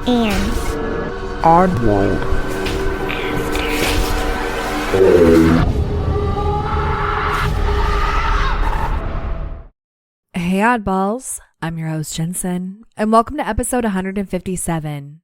and Oddworld. Hey oddballs, I'm your host Jensen, and welcome to episode 157.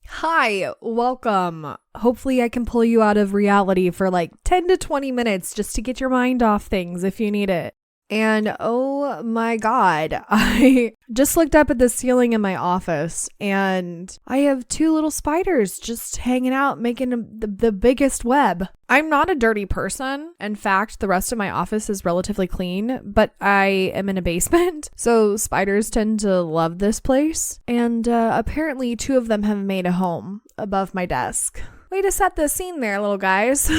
Hi, welcome. Hopefully I can pull you out of reality for like 10 to 20 minutes just to get your mind off things if you need it. And oh my god, I just looked up at the ceiling in my office and I have two little spiders just hanging out making the biggest web. I'm not a dirty person. In fact, the rest of my office is relatively clean, but I am in a basement, so spiders tend to love this place. And apparently two of them have made a home above my desk. Way to set the scene there, little guys.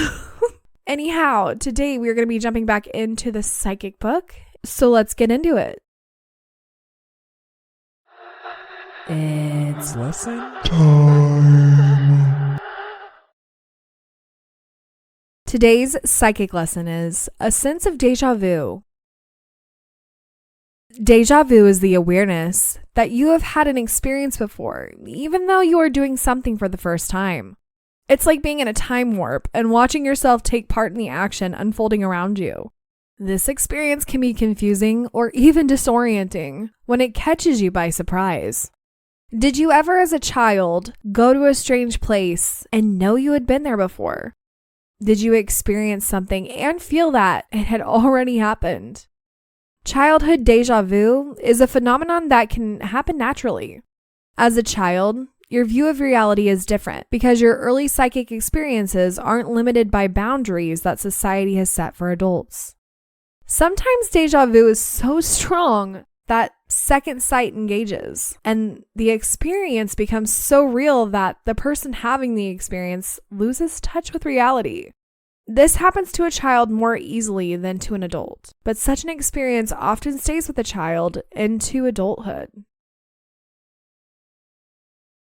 Anyhow, today we're going to be jumping back into the psychic book, so let's get into it. It's lesson time. Today's psychic lesson is a sense of déjà vu. Déjà vu is the awareness that you have had an experience before, even though you are doing something for the first time. It's like being in a time warp and watching yourself take part in the action unfolding around you. This experience can be confusing or even disorienting when it catches you by surprise. Did you ever as a child go to a strange place and know you had been there before? Did you experience something and feel that it had already happened? Childhood déjà vu is a phenomenon that can happen naturally. As a child, your view of reality is different because your early psychic experiences aren't limited by boundaries that society has set for adults. Sometimes déjà vu is so strong that second sight engages, and the experience becomes so real that the person having the experience loses touch with reality. This happens to a child more easily than to an adult, but such an experience often stays with a child into adulthood.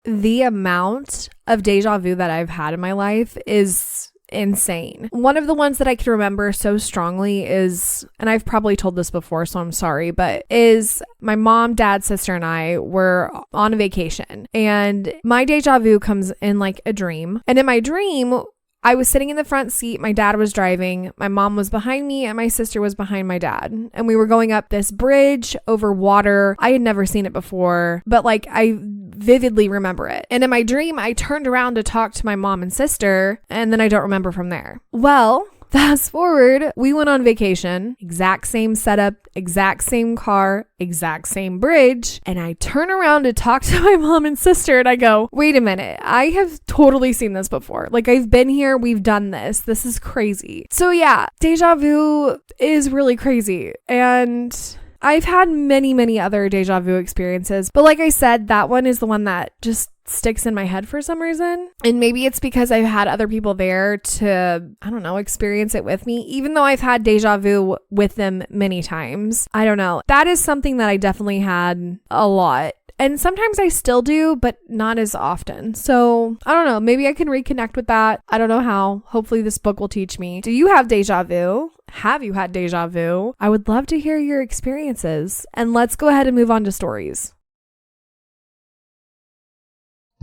The amount of déjà vu that I've had in my life is insane. One of the ones that I can remember so strongly is, and I've probably told this before, so I'm sorry, but is my mom, dad, sister, and I were on a vacation. And my déjà vu comes in like a dream. And in my dream, I was sitting in the front seat, my dad was driving, my mom was behind me, and my sister was behind my dad. And we were going up this bridge over water. I had never seen it before, but like I vividly remember it. And in my dream, I turned around to talk to my mom and sister, and then I don't remember from there. Well, fast forward, we went on vacation, exact same setup, exact same car, exact same bridge. And I turn around to talk to my mom and sister and I go, wait a minute, I have totally seen this before. Like I've been here, we've done this. This is crazy. So yeah, déjà vu is really crazy. And I've had many other déjà vu experiences, but like I said, that one is the one that just sticks in my head for some reason. And maybe it's because I've had other people there to, I don't know, experience it with me, even though I've had déjà vu with them many times. I don't know. That is something that I definitely had a lot. And sometimes I still do, but not as often. So I don't know. Maybe I can reconnect with that. I don't know how. Hopefully this book will teach me. Do you have déjà vu? Have you had déjà vu? I would love to hear your experiences. And let's go ahead and move on to stories.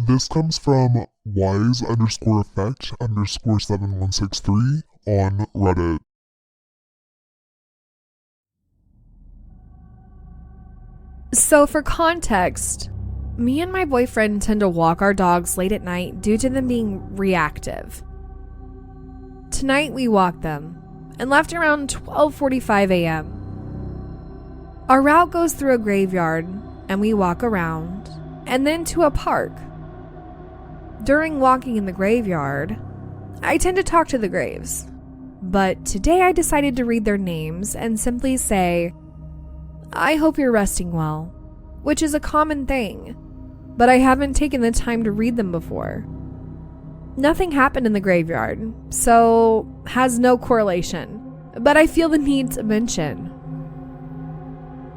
This comes from wise_effect_7163 on Reddit. So for context, me and my boyfriend tend to walk our dogs late at night due to them being reactive. Tonight we walked them and left around 12:45 a.m. Our route goes through a graveyard and we walk around and then to a park. During walking in the graveyard, I tend to talk to the graves, but today I decided to read their names and simply say, I hope you're resting well, which is a common thing, but I haven't taken the time to read them before. Nothing happened in the graveyard, so has no correlation, but I feel the need to mention.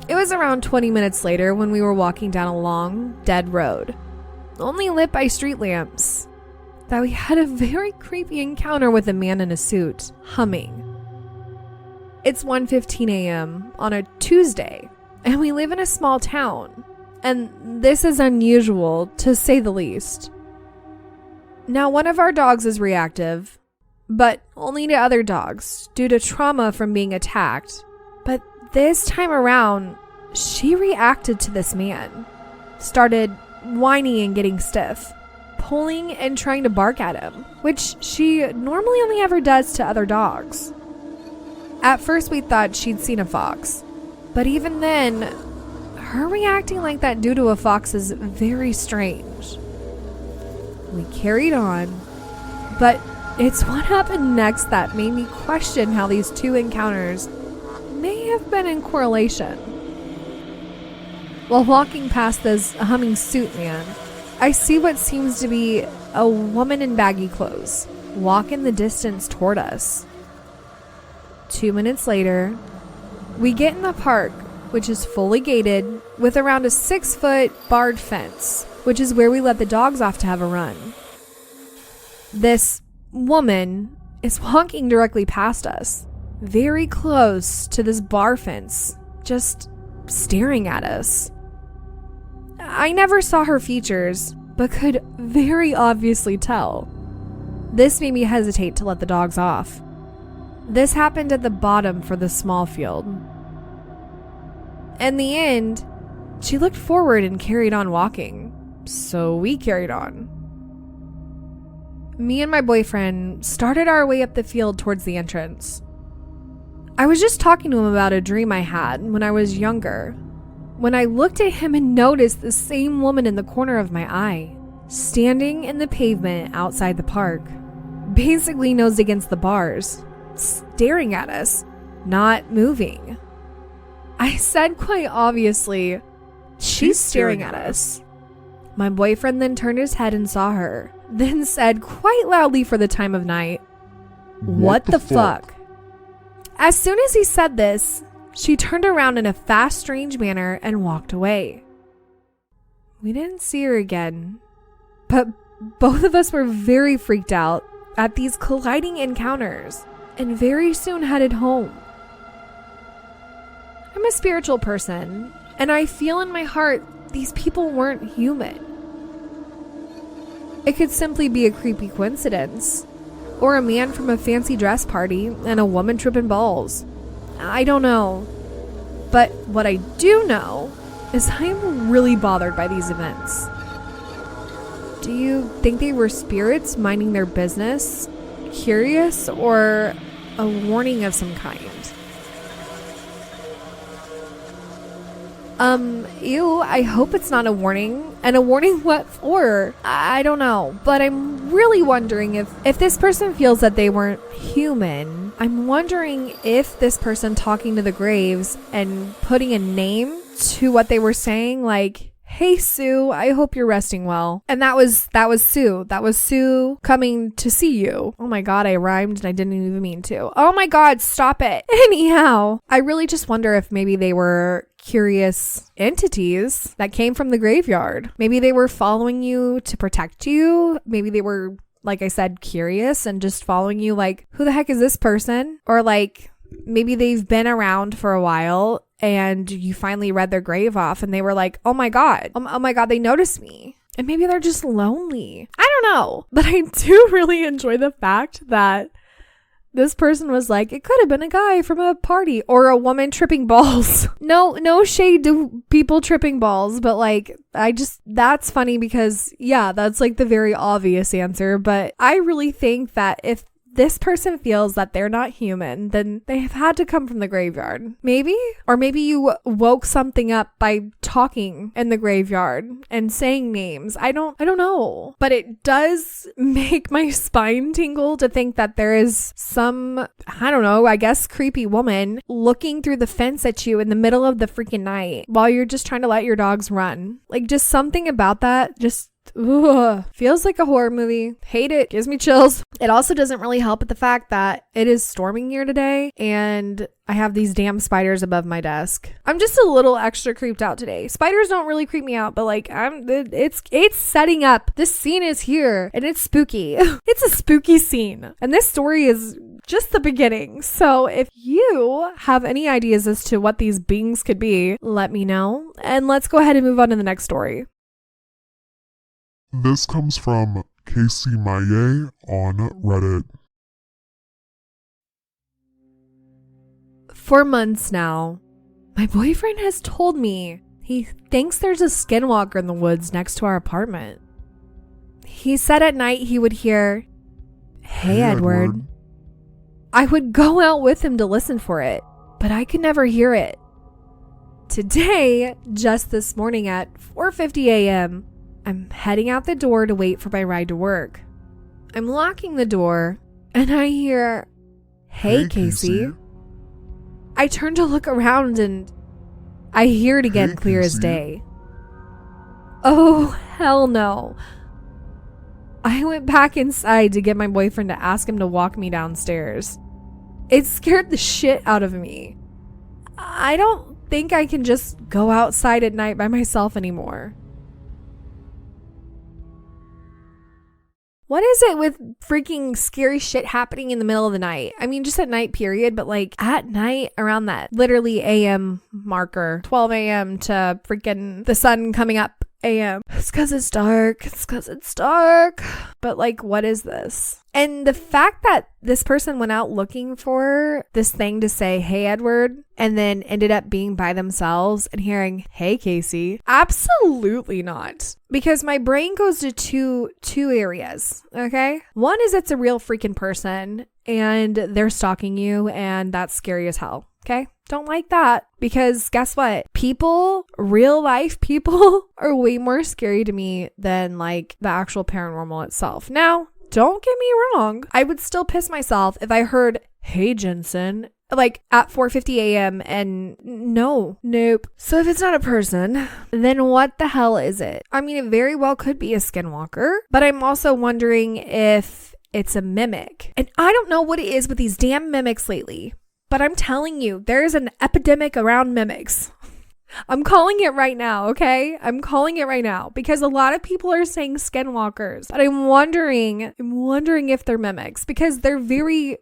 It was around 20 minutes later when we were walking down a long, dead road, only lit by street lamps, that we had a very creepy encounter with a man in a suit, humming. It's 1:15 a.m. on a Tuesday, and we live in a small town. And this is unusual, to say the least. Now, one of our dogs is reactive, but only to other dogs due to trauma from being attacked. But this time around, she reacted to this man. Started whining and getting stiff, pulling and trying to bark at him, which she normally only ever does to other dogs. At first we thought she'd seen a fox, but even then, her reacting like that due to a fox is very strange. We carried on, but it's what happened next that made me question how these two encounters may have been in correlation. While walking past this humming suit man, I see what seems to be a woman in baggy clothes walk in the distance toward us. 2 minutes later, we get in the park, which is fully gated with around a 6-foot barred fence, which is where we let the dogs off to have a run. This woman is walking directly past us, very close to this bar fence, just staring at us. I never saw her features, but could very obviously tell. This made me hesitate to let the dogs off. This happened at the bottom for the small field. In the end, she looked forward and carried on walking, so we carried on. Me and my boyfriend started our way up the field towards the entrance. I was just talking to him about a dream I had when I was younger, when I looked at him and noticed the same woman in the corner of my eye, standing in the pavement outside the park, basically nose against the bars, staring at us, not moving. I said quite obviously, "She's staring at us." My boyfriend then turned his head and saw her, then said quite loudly for the time of night, "What the fuck?" As soon as he said this, she turned around in a fast, strange manner and walked away. We didn't see her again, but both of us were very freaked out at these colliding encounters and very soon headed home. I'm a spiritual person, and I feel in my heart these people weren't human. It could simply be a creepy coincidence, or a man from a fancy dress party and a woman tripping balls. I don't know. But what I do know is I'm really bothered by these events. Do you think they were spirits minding their business, curious, or a warning of some kind? Ew, I hope it's not a warning. And a warning what for? I don't know. But I'm really wondering if this person feels that they weren't human. I'm wondering if this person talking to the graves and putting a name to what they were saying, like, "Hey Sue, I hope you're resting well." And that was Sue. That was Sue coming to see you. Oh my god, I rhymed and I didn't even mean to. Oh my god, stop it. Anyhow, I really just wonder if maybe they were curious entities that came from the graveyard. Maybe they were following you to protect you. Maybe they were, like I said, curious and just following you like, who the heck is this person? Or like, maybe they've been around for a while and you finally read their grave off and they were like, oh my god, they noticed me. And maybe they're just lonely. I don't know. But I do really enjoy the fact that this person was like, it could have been a guy from a party or a woman tripping balls. No shade to people tripping balls, but like, that's funny because yeah, that's like the very obvious answer. But I really think that if this person feels that they're not human, then they have had to come from the graveyard. Maybe? Or maybe you woke something up by talking in the graveyard and saying names. I don't know. But it does make my spine tingle to think that there is some, I don't know, I guess creepy woman looking through the fence at you in the middle of the freaking night while you're just trying to let your dogs run. Like, just something about that just feels like a horror movie. Hate it. Gives me chills. It also doesn't really help with the fact that it is storming here today and I have these damn spiders above my desk. I'm just a little extra creeped out today. Spiders don't really creep me out, but like it's setting up. This scene is here and it's spooky. It's a spooky scene. And this story is just the beginning. So if you have any ideas as to what these beings could be, let me know. And let's go ahead and move on to the next story. This comes from Casey Maye on Reddit. For months now, my boyfriend has told me he thinks there's a skinwalker in the woods next to our apartment. He said at night he would hear, "Hey, Edward." I would go out with him to listen for it, but I could never hear it. Today, just this morning at 4:50 a.m., I'm heading out the door to wait for my ride to work. I'm locking the door and I hear, "Hey, Casey." I turn to look around and I hear it again, clear as day. Oh, hell no. I went back inside to get my boyfriend to ask him to walk me downstairs. It scared the shit out of me. I don't think I can just go outside at night by myself anymore. What is it with freaking scary shit happening in the middle of the night? I mean, just at night, period, but like at night around that literally AM marker, 12 a.m. to freaking the sun coming up a.m. It's because it's dark. It's because it's dark. But like, what is this? And the fact that this person went out looking for this thing to say, "Hey, Edward," and then ended up being by themselves and hearing, "Hey, Casey." Absolutely not. Because my brain goes to two areas, okay? One is it's a real freaking person and they're stalking you, and that's scary as hell, okay? Don't like that, because guess what? People, real life people, are way more scary to me than like the actual paranormal itself. Now, don't get me wrong. I would still piss myself if I heard, "Hey, Jensen," like at 4:50 a.m. and nope. So if it's not a person, then what the hell is it? I mean, it very well could be a skinwalker, but I'm also wondering if it's a mimic. And I don't know what it is with these damn mimics lately, but I'm telling you, there's an epidemic around mimics. I'm calling it right now, okay? I'm calling it right now because a lot of people are saying skinwalkers, but I'm wondering if they're mimics because they're very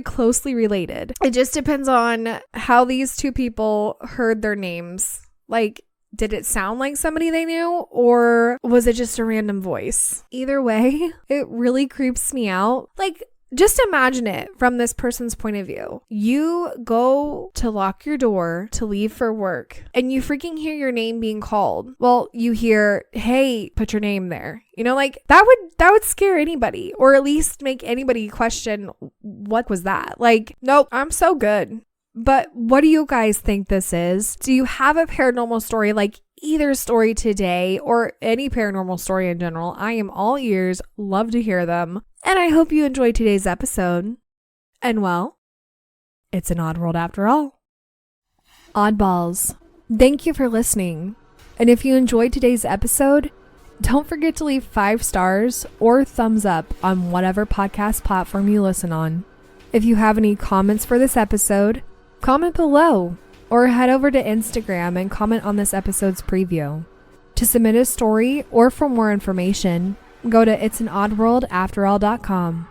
closely related. It just depends on how these two people heard their names. Like, did it sound like somebody they knew, or was it just a random voice? Either way, it really creeps me out. Like, just imagine it from this person's point of view. You go to lock your door to leave for work and you freaking hear your name being called. Well, you hear, "Hey, put your name there." You know, like that would scare anybody, or at least make anybody question, what was that? Like, nope, I'm so good. But what do you guys think this is? Do you have a paranormal story, like either story today or any paranormal story in general? I am all ears, love to hear them. And I hope you enjoyed today's episode. And well, it's an odd world after all. Oddballs, thank you for listening. And if you enjoyed today's episode, don't forget to leave 5 stars or thumbs up on whatever podcast platform you listen on. If you have any comments for this episode, comment below or head over to Instagram and comment on this episode's preview. To submit a story or for more information, go to itsanoddworldafterall.com.